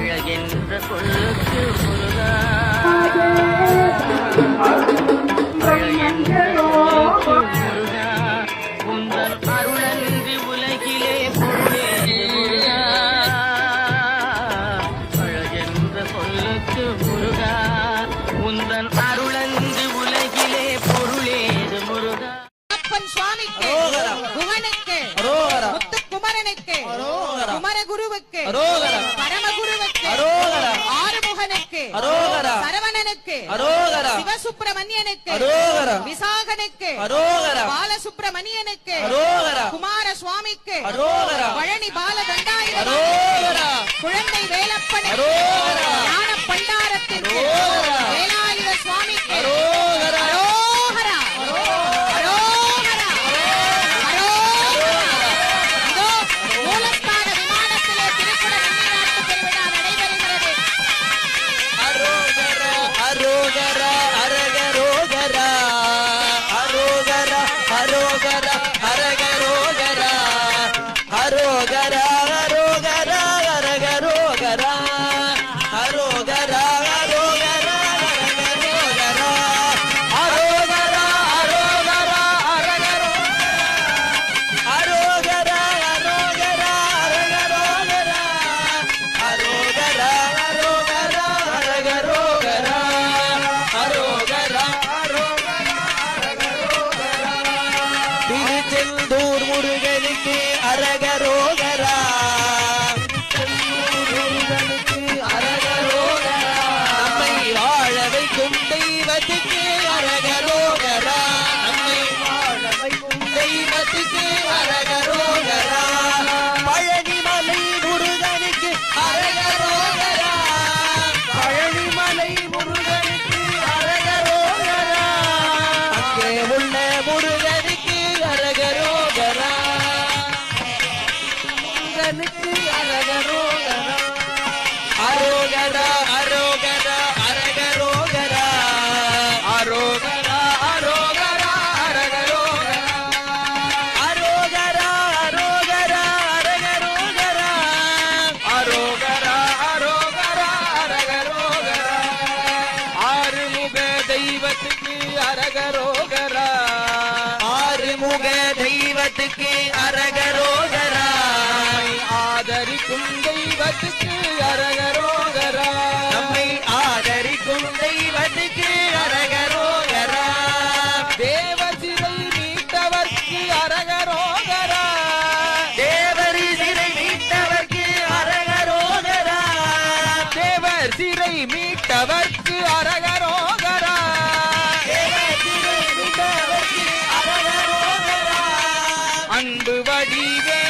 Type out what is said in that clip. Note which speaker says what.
Speaker 1: அழகென்ற சொல்லுக்கு முருகா அழகென்ற சொல்லுக்கு முருகா உந்தன் அருளன்றி உலகிலே பொருளேது முருகா அழகென்ற சொல்லுக்கு முருகா உந்தன் அருளன்றி உலகிலே பொருளேது முருகா.
Speaker 2: அப்பன் சுவாமிக்கு, குகனுக்கு, முத்துக்குமரனுக்கு, குமரகுருவுக்கு, பரமகுருவுக்கு, ஆறுமுகனுக்கு, சரவணனுக்கு, சிவசுப்பிரமணியனுக்கு, விசாகனுக்கு, பாலசுப்பிரமணியனுக்கு, குமார சுவாமிக்கு, பழனி பாலதண்டாயிரம், குழந்தை வேலப்பனுக்கு, ஞான பண்டாரத்திற்கு, வேலாயுத சுவாமிக்கு
Speaker 3: தெய்வத்துக்கு அரகரோகரா ஆதரிக்கும் தெய்வத்துக்கு அரகரோகரா நம்மை ஆதரிக்கும் தெய்வத்துக்கு அரகரோகரா தேவசிறை மீட்டவர்க்கு அரகரோகரா தேவரி சிறை மீட்டவர்க்கு அரகரோகரா தேவர் சிறை மீட்டவர்க்கு அரகரோகரா அன்பு வடிவே